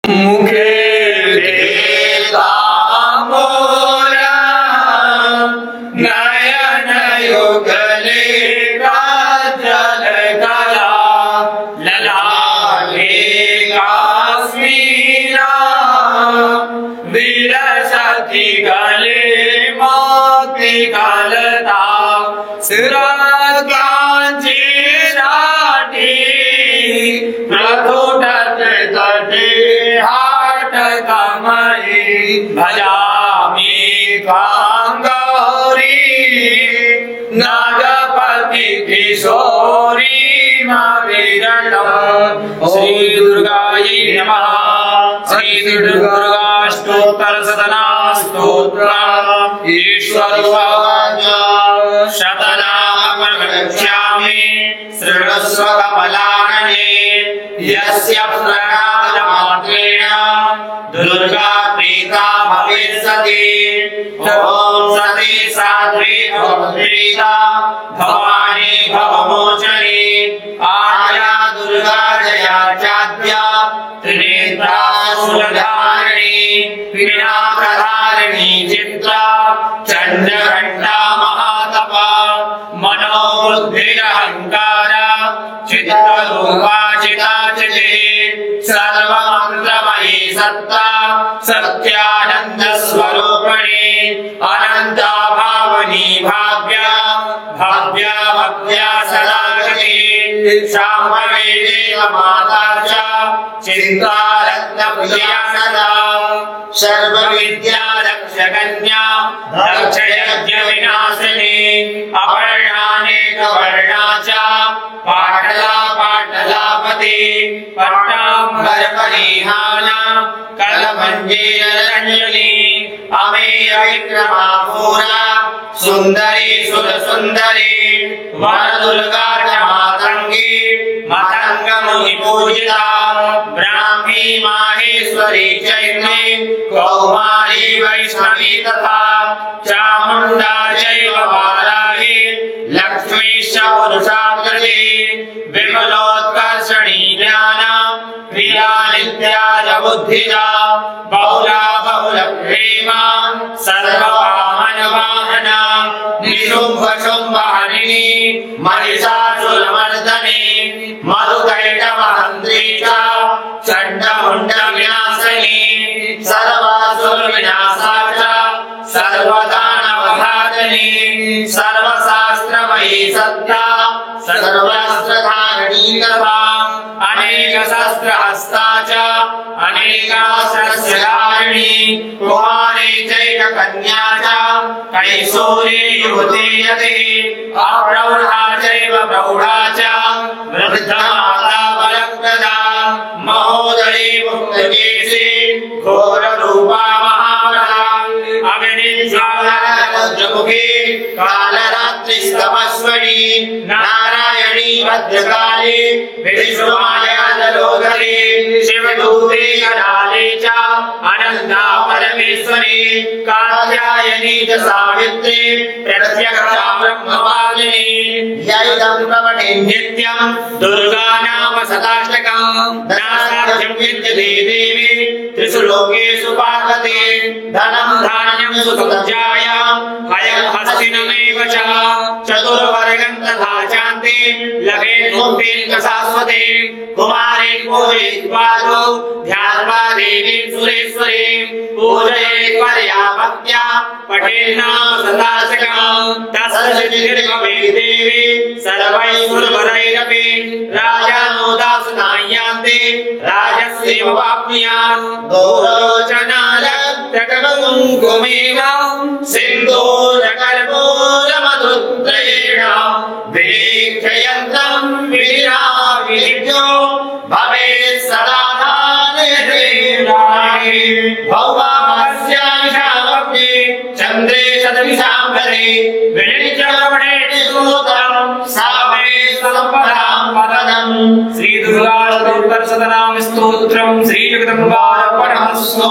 मुखे देता मोरा नयन युगले काजल कला ललाटे काश्मीरा विरसती गले मोती गलता सिराकांची राठी प्रथुटत तटे हाट कमई भजामि कांगौरी नागपति किशोरी विरटम। श्री दुर्गायै नमः। श्री दुर्गाष्टोत्तर शतना स्तोत्र। ईश्वर उवाच शतनाम प्रवक्ष्यामि शृणुष्व कमलानने यस्य प्रणादमात्रेण दुर्गा प्रीता भविष्यति। ॐ सती साध्वी भवप्रीता भवानी भवमोचनी आर्या दुर्गा जया चाद्या त्रिनेत्रा शूलधारिणी वीणा प्रधारिणी चित्रा चण्डघण्टा महातपा मनोबुद्धिरहंकार चित्तरूपा चिताचिते सर्वमंत्रमयी सत्ता सत्यानंद स्वरूपिणी अनंता भावनी भाव्या भाव्या भव्या सदा गति शाम्भवी देव माता च चिंता रत्न प्रिया सदा सर्व विद्या दक्ष कन्या दक्ष यज्ञ विनाशिनी अपर्णानेक वर्णा च पाटला पाटलापति पट्टांबर परिहाना कलमंजीर रंजनी अमेय विक्रमा पूरा सुंदरी सुर सुंदरी वर दुर्गा च मातंगी मतंग मुनि पूजिता ब्राह्मी माहेश्वरी चैत्री कौमारी वैष्णवी तथा चामुंडा चैव वाराही लक्ष्मी च पुरुषाकृति विमलोत्कर्षणी ज्ञाना प्रिया नित्या च बुद्धिदा बहुला बहुल प्रेमा सर्ववाहन वाहना निशुंभ शुंभ हरिणी महिषासुरमर्दनी मधुकैटवहन्त्री च चण्डमुण्ड विनाशिनी सर्वासुर विनाशा च सर्वदानवघातिनी सर्वशास्त्रमयी सत्ता सर्वस्त्रधारिणी तथा अनेक शस्त्रहस्ता च अनेकास्त्रधारिणी कुमारी चैक कन्या च कैशोरी युवती यति अप्रौढा चैव प्रौढा च वृद्धा माता बलप्रदा महोदरी मुक्तकेशी घोररूपा महाबला अग्निज्वालारुद्रमुखी कालरात्रिस्तपस्विनी नारायणी भद्रकाली विष्णुमायाजलोधरी शिवदूते कराले च अनन्ता परमेश्वरी कात्यायनी च सावित्री प्रत्यक्षा ब्रह्मवादिनी यैदं प्रवणे नित्यं दुर्गा नाम शताष्टकम् नासाध्यं विद्यते देवी त्रिषु लोकेषु पार्वती धनं धान्यं सुसज्जायां हयं हस्तिनमेव च चतुर्वर्गं तथा चान्ति लभे मुक्तिं च शाश्वती कुमारी पूजयित्वा ध्यात्वा देवीं सुरेश्वरीं पूजयेत् परया भक्त्या पठेत् नाम शताष्टकम् तस्य सिद्धिर्भवेत् देवी सर्वैर्वरैरपि राजानो दासनायान्ति राजस्यमवाप्नुयात् गौरोचनालक्तककुङ्कुमेन सिन्दूरकर्पूरमधुद्रयेण विलेख्ययन्तं वीराविलिख्यो भवेत् सदा धारयते भौमास्यामिषामग्ने चन्द्रे शतमिषाम्बरे विलिख्यरमणेति सूत्रं सा मे सम्पदां वदनम्। श्री दुर्गाष्टोत्तर शतनाम स्तोत्रम् श्री जगदम्बार्पणमस्तु।